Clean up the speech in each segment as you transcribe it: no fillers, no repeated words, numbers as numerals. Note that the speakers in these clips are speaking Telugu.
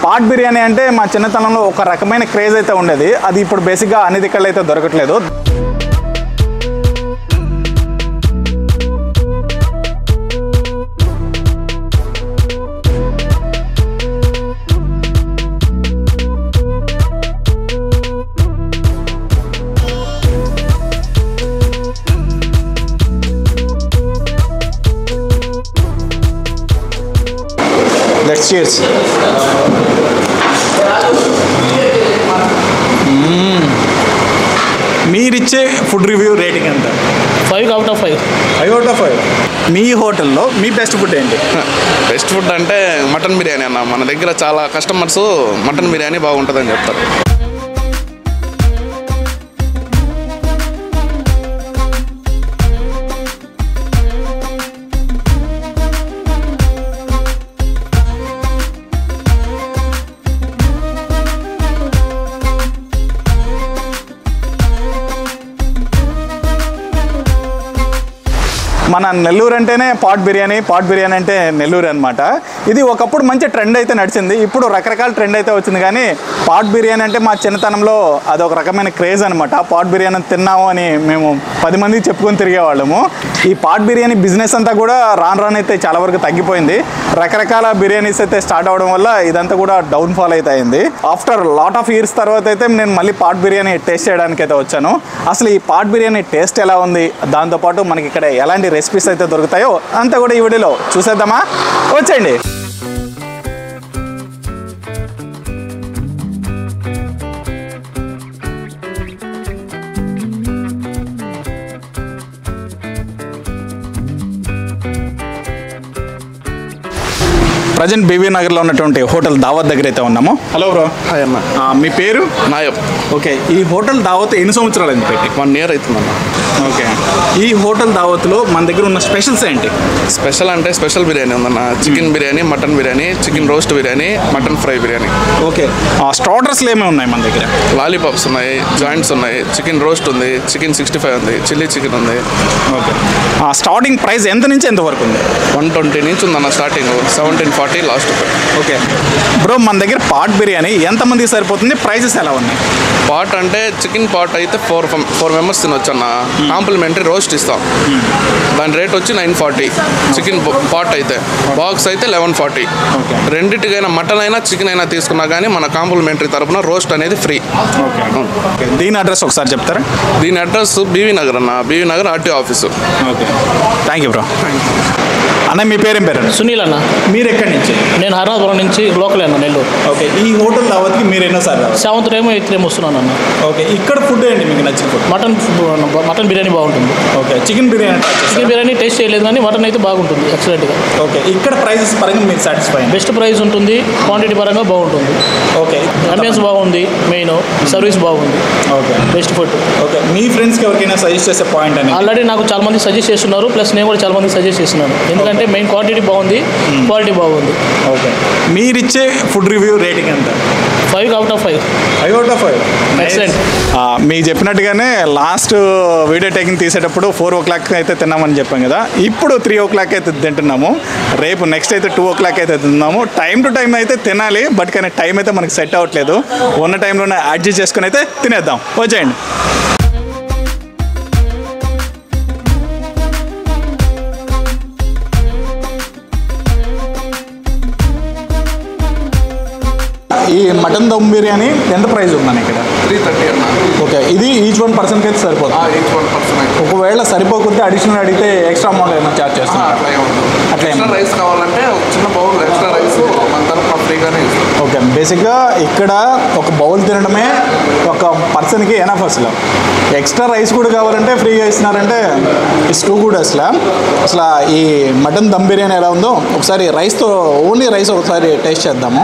పాట్ బిర్యానీ అంటే మా చిన్నతనంలో ఒక రకమైన క్రేజ్ అయితే ఉండేది. అది ఇప్పుడు బేసిక్గా అన్ని దిక్కలు అయితే దొరకట్లేదు. Let's cheers. మీరిచ్చే ఫుడ్ రివ్యూ రేటింగ్ ఎంత? 5 out of 5. 5 out of 5. మీ హోటల్లో మీ బెస్ట్ ఫుడ్ ఏంటి? బెస్ట్ ఫుడ్ అంటే మటన్ బిర్యానీ అన్న. మన దగ్గర చాలా కస్టమర్స్ మటన్ బిర్యానీ బాగుంటుందని చెప్తారు. మన నెల్లూరు అంటేనే పాట్ బిర్యానీ అంటే నెల్లూరు అనమాట. ఇది ఒకప్పుడు మంచి ట్రెండ్ అయితే నడిచింది. ఇప్పుడు రకరకాల ట్రెండ్ అయితే వచ్చింది. కానీ పాట్ బిర్యానీ అంటే మా చిన్నతనంలో అదొక రకమైన క్రేజ్ అనమాట. పాట్ బిర్యానీ తిన్నాము అని మేము 10 మందికి చెప్పుకొని తిరిగేవాళ్ళము. ఈ పాట్ బిర్యానీ బిజినెస్ అంతా కూడా రాను అయితే చాలా వరకు తగ్గిపోయింది. రకరకాల బిర్యానీస్ అయితే స్టార్ట్ అవ్వడం వల్ల ఇదంతా కూడా డౌన్ఫాల్ అయితే అయింది. ఆఫ్టర్ లాట్ ఆఫ్ ఇయర్స్ తర్వాత అయితే నేను మళ్ళీ పాట్ బిర్యానీ టేస్ట్ చేయడానికి అయితే వచ్చాను. అసలు ఈ పాట్ బిర్యానీ టేస్ట్ ఎలా ఉంది, దాంతోపాటు మనకి ఇక్కడ ఎలాంటి రెసిపీస్ అయితే దొరుకుతాయో అంతా కూడా ఈ వీడియోలో చూసేద్దామా? వచ్చేయండి. ప్రజెంట్ బీవీ నగర్లో ఉన్నటువంటి హోటల్ దావత్ దగ్గర అయితే ఉన్నాము. Hello bro. హాయ్ అన్న. మీ పేరు? నాయబ్. ఓకే. ఈ హోటల్ దావత్ ఎన్ని సంవత్సరాలు అయింది పెట్టి? 1 year అవుతుందన్న. ఓకే. ఈ హోటల్ దావత్లో మన దగ్గర ఉన్న స్పెషల్స్ ఏంటి? స్పెషల్ అంటే స్పెషల్ బిర్యానీ ఉందన్న. Chicken biryani, mutton biryani, chicken roast biryani, mutton fry biryani. Okay. స్టార్టర్స్లో ఏమేమి ఉన్నాయి మన దగ్గర? లాలీపాప్స్ ఉన్నాయి, జాయింట్స్ ఉన్నాయి, చికెన్ రోస్ట్ ఉంది, చికెన్ 65 ఉంది, చిల్లీ చికెన్ ఉంది. ఓకే. స్టార్టింగ్ ప్రైస్ ఎంత నుంచి ఎంత వరకు ఉంది? 120 నుంచి ఉందన్న స్టార్టింగ్. 1740 లాస్ట్. ఓకే బ్రో, మన దగ్గర పాట్ బిర్యానీ ఎంతమందికి సరిపోతుంది? ప్రైజెస్ ఎలా ఉన్నాయి? పాట్ అంటే చికెన్ పాట్ అయితే 4 మెంబర్స్ తినొచ్చు అన్న. కాంప్లిమెంటరీ రోస్ట్ ఇస్తాం. దాని రేట్ వచ్చి 940. చికెన్ పాట్ అయితే, బాక్స్ అయితే 1140. రెండింటికైనా మటన్ అయినా చికెన్ అయినా తీసుకున్నా కానీ మన కాంప్లిమెంటరీ తరపున రోస్ట్ అనేది ఫ్రీ. దీని అడ్రస్ ఒకసారి చెప్తారా? దీని అడ్రస్ బీవీ నగర్ అన్న. B V Nagar RTO office. Okay, thank you bro. అన్న మీ పేరేం పేరు? సునీల్ అన్న. మీరు ఎక్కడి నుంచి? నేను హర్నాథపురం నుంచి, లోకల్ అన్న, నెల్లూరు. ఓకే. ఈ హోటల్ దావత్కి మీరు ఎన్నోసారి? 7th టైం 8th టైం వస్తున్నాను అన్న. ఓకే. ఇక్కడ ఫుడ్ ఏంటి మీకు నచ్చిన ఫుడ్? మటన్ బిర్యానీ బాగుంటుంది. ఓకే. చికెన్ బిర్యానీ టేస్ట్ చేయలేదు కానీ మటన్ అయితే బాగుంటుంది ఎక్సలెంట్గా. ఓకే. ఇక్కడ ప్రైసెస్ పరంగా మీరు సాటిస్ఫై? బెస్ట్ ప్రైస్ ఉంటుంది, క్వాంటిటీ పరంగా బాగుంటుంది. ఓకే. అంబియన్స్ బాగుంది, మెయిన్ సర్వీస్ బాగుంది. ఓకే. Best food. ఓకే. మీ ఫ్రెండ్స్కి ఎవరికైనా సజెస్ట్ చేసే పాయింట్ అని? ఆల్రెడీ నాకు చాలా మంది సజెస్ట్ చేస్తున్నారు, ప్లస్ నేను కూడా చాలా మంది సజెస్ట్ చేస్తున్నాను. ఎందుకంటే మెయిన్ క్వాంటిటీ బాగుంది, క్వాలిటీ బాగుంది. ఓకే. మీరిచ్చే ఫుడ్ రివ్యూ రేటింగ్ ఎంత? 5 out of 5. 5 out of 5. Excellent. మీకు చెప్పినట్టుగానే లాస్ట్ వీడియో టేకింగ్ తీసేటప్పుడు 4 o'clock అయితే తిన్నామని చెప్పాం కదా. ఇప్పుడు 3 o'clock అయితే తింటున్నాము. రేపు నెక్స్ట్ అయితే 2 o'clock అయితే తిన్నాము. టైం టు టైం అయితే తినాలి, బట్ కానీ టైం అయితే మనకి సెట్ అవ్వట్లేదు. ఉన్న టైంలోనే అడ్జస్ట్ చేసుకుని అయితే తినేద్దాం. వచ్చేయండి. ఈ మటన్ దమ్ బిర్యానీ ఎంత ప్రైస్ ఉందని ఇక్కడ? 330 అన్న. ఓకే. ఇది ఈచ్ 1 పర్సన్కి అయితే సరిపోతుంది? Each 1 person. ఒకవేళ సరిపోకుంటే అడిషనల్ అడిగితే ఎక్స్ట్రా అమౌంట్ ఏమైనా ఛార్జ్ చేస్తున్నారు? అట్లా ఎక్స్ట్రా రైస్ కావాలంటే చిన్న బౌల్ ఎక్స్ట్రా రైస్ మన తరఫున ఫ్రీగానే ఇస్తాం. ఓకే. బేసిక్గా ఇక్కడ ఒక బౌల్ తినడమే ఒక పర్సన్కి ఎనఫ్. అసలు ఎక్స్ట్రా రైస్ కూడా కావాలంటే ఫ్రీగా ఇస్తున్నారంటే ఇట్స్ టూ గుడ్. అసలు ఈ మటన్ దమ్ బిర్యానీ ఎలా ఉందో ఒకసారి రైస్తో, ఓన్లీ రైస్ ఒకసారి టేస్ట్ చేద్దాము.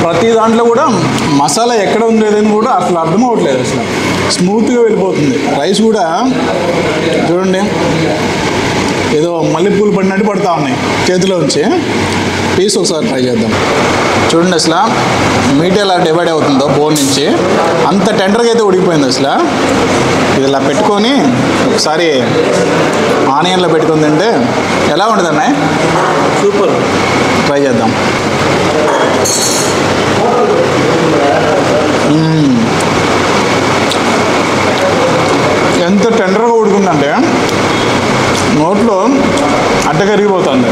ప్రతి దాంట్లో కూడా మసాలా ఎక్కడ ఉండేదని కూడా అసలు అర్థం అవ్వట్లేదు. అసలు స్మూత్గా వెళ్ళిపోతుంది. రైస్ కూడా చూడండి, ఏదో మల్లెపూలు పడినట్టు పడుతూ ఉన్నాయి చేతిలో ఉంచి. పీస్ ఒకసారి ట్రై చేద్దాం. చూడండి, అసలు మీట్ ఎలా డివైడ్ అవుతుందో బోన్ నుంచి అంత టెండర్గా అయితే ఉడికిపోయింది. అసలు ఇది ఇలా పెట్టుకొని ఒకసారి ఆనియన్లో పెట్టుకుని తింటే ఎలా ఉంటుంది అన్నయ్య? సూపర్. ట్రై చేద్దాం. ఎంత టెండర్గా ఉడుకుందంటే నోట్లో అడ్డ కరిగిపోతుంది.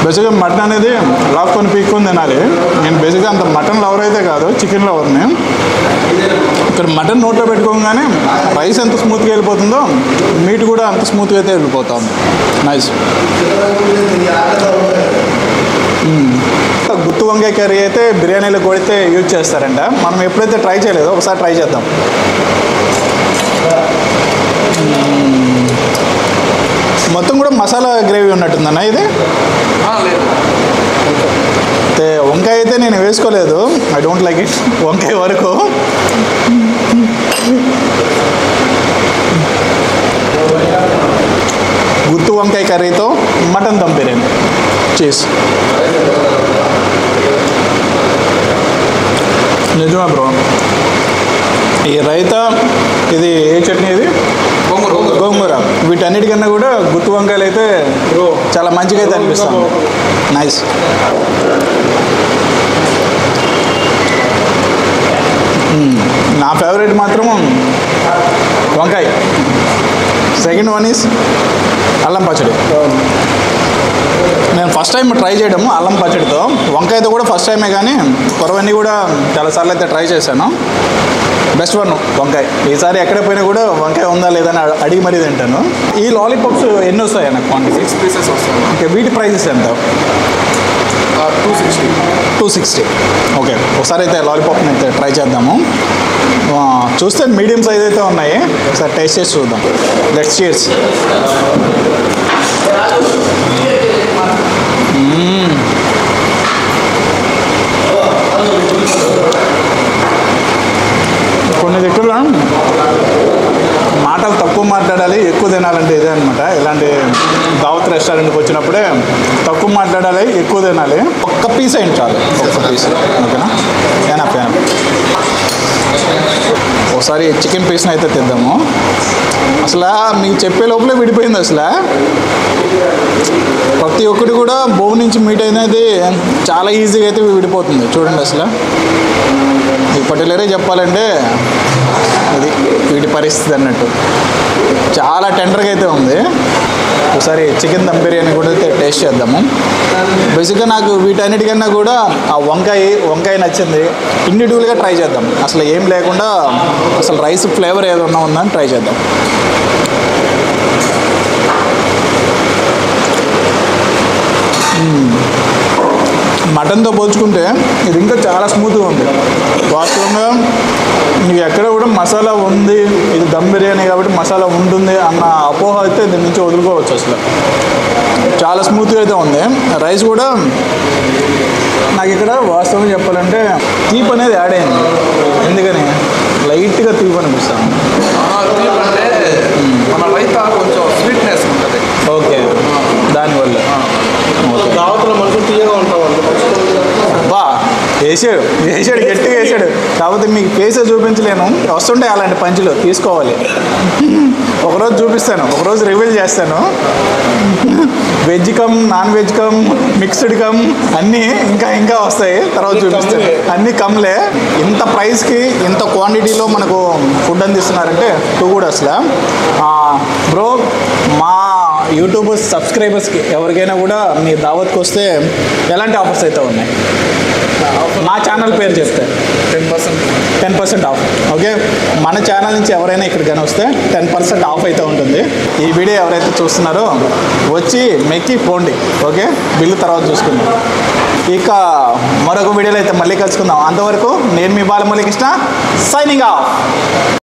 బేసిక్గా మటన్ అనేది లాక్కొని పీక్కొని తినాలి. నేను బేసిక్గా అంత మటన్ లవర్ అయితే కాదు, చికెన్ లవర్ని. ఇక్కడ మటన్ నోట్లో పెట్టుకోగానే రైస్ ఎంత స్మూత్గా వెళ్ళిపోతుందో మీట్ కూడా అంత స్మూత్గా అయితే వెళ్ళిపోతుంది. నైస్. గుత్తి వంకాయ కర్రీ అయితే బిర్యానీలో కొడితే యూజ్ చేస్తారంట. మనం ఎప్పుడైతే ట్రై చేయలేదో ఒకసారి ట్రై చేద్దాం. మొత్తం కూడా మసాలా గ్రేవీ ఉన్నట్టుందన్న ఇది. అయితే వంకాయ అయితే నేను వేసుకోలేదు, ఐ డోంట్ లైక్ ఇట్ వంకాయ వరకు. గుత్తి వంకాయ కర్రీతో మటన్ దమ్ బిర్యానీ చీజ్. నిజమే బ్రో. ఈ రైతా ఇది ఏ చట్నీ ఇది? గోంగూర. వీటన్నిటికన్నా కూడా గుత్తి వంకాయలు అయితే చాలా మంచిగా అయితే అనిపిస్తుంది. నైస్. నా ఫేవరెట్ మాత్రం వంకాయ. సెకండ్ వన్ ఈజ్ అల్లం పచ్చడి. నేను ఫస్ట్ టైం ట్రై చేయడము అల్లం పచ్చడితో. వంకాయతో కూడా ఫస్ట్ టైమే, కానీ కొరవన్నీ కూడా చాలాసార్లు అయితే ట్రై చేశాను. బెస్ట్ వన్ వంకాయ. ఈసారి ఎక్కడ పోయినా కూడా వంకాయ ఉందా లేదని అడిగి మరీ తింటాను. ఈ లాలీపాప్స్ ఎన్ని వస్తాయి నాకు క్వాంటిటీ? 6 pieces వస్తాయి. ఓకే. వీటి ప్రైజెస్ ఎంత? 260. ఓకే. ఒకసారి అయితే లాలీపాప్ని అయితే ట్రై చేద్దాము. చూస్తే మీడియం సైజ్ అయితే ఉన్నాయి. ఒకసారి టేస్ట్ చేసి చూద్దాం. Let's cheers. కొన్ని దగ్గర మాటలు తక్కువ మాట్లాడాలి, ఎక్కువ తినాలంటే ఇదే అనమాట. ఇలాంటి దావత్ రెస్టారెంట్కి వచ్చినప్పుడే తక్కువ మాట్లాడాలి, ఎక్కువ తినాలి. ఒక్క పీస్ అయింది చాలు, ఒక్క పీస్. ఓకేనా? ఏనా ఒకసారి చికెన్ పీస్ని అయితే తెద్దాము. అసలు మీకు చెప్పే లోపలే విడిపోయింది. అసలు ప్రతి ఒక్కటి కూడా బోన్ నుంచి మీట్ అనేది చాలా ఈజీగా అయితే విడిపోతుంది. చూడండి అసలు ఈ పర్టికులరే చెప్పాలంటే ఇది వీటి పరిస్థితి అన్నట్టు. చాలా టెండర్గా అయితే ఉంది. ఒకసారి చికెన్ దమ్ బిర్యానీ కూడా అయితే టేస్ట్ చేద్దాము. బేసిక్గా నాకు వీటన్నిటికన్నా కూడా ఆ వంకాయ నచ్చింది. ఇండివిజువల్గా ట్రై చేద్దాం. అసలు ఏం లేకుండా అసలు రైస్ ఫ్లేవర్ ఏదన్నా ఉందని ట్రై చేద్దాం. మటన్తో పోల్చుకుంటే ఇది ఇంకా చాలా స్మూత్గా ఉంది. వాస్తవంగా మీకు ఎక్కడ కూడా మసాలా ఉంది, ఇది దమ్ బిర్యానీ కాబట్టి మసాలా ఉంటుంది అన్న అపోహ అయితే దీని నుంచి వదులుకోవచ్చు. అసలు చాలా స్మూత్గా అయితే ఉంది. రైస్ కూడా నాకు ఇక్కడ వాస్తవంగా చెప్పాలంటే తీపి అనేది యాడ్ అయింది. ఎందుకని లైట్గా తీపి అనిపిస్తాను. మన రైతా కొంచెం స్వీట్నెస్ ఉంటుంది. ఓకే. దానివల్ల దావత్లో మనసు తీయగా ఉంటాం. బా వేసాడు గట్టిగా వేసాడు. కాకపోతే మీకు ఫేసే చూపించలేను. వస్తుంటాయి అలాంటి పంచులు, తీసుకోవాలి. ఒకరోజు చూపిస్తాను, ఒకరోజు రివీల్ చేస్తాను. Veg come, non veg come, mixed come అన్నీ ఇంకా వస్తాయి. తర్వాత చూపిస్తాను. అన్నీ కమ్లే. ఇంత ప్రైస్కి ఇంత క్వాంటిటీలో మనకు ఫుడ్ అందిస్తున్నారంటే టూ కూడా అసలు. బ్రో, మా యూట్యూబ్ సబ్స్క్రైబర్స్కి ఎవరికైనా కూడా మీ దావత్కి వస్తే ఎలాంటి ఆఫర్స్ అయితే ఉన్నాయి? మా ఛానల్ పేరు చెప్తే 10% ఆఫ్. ఓకే. మన ఛానల్ నుంచి ఎవరైనా ఇక్కడికి వస్తే 10% ఆఫ్ అయితే ఉంటుంది. ఈ వీడియో ఎవరైతే చూస్తున్నారో వచ్చి మెక్కి పోండి. ఓకే. బిల్లు తర్వాత చూసుకుందాం. ఇక మరొక వీడియోలో అయితే మళ్ళీ కలుసుకుందాం. అంతవరకు నేను మీ బాలమురళీకృష్ణ, సైనింగ్ ఆఫ్.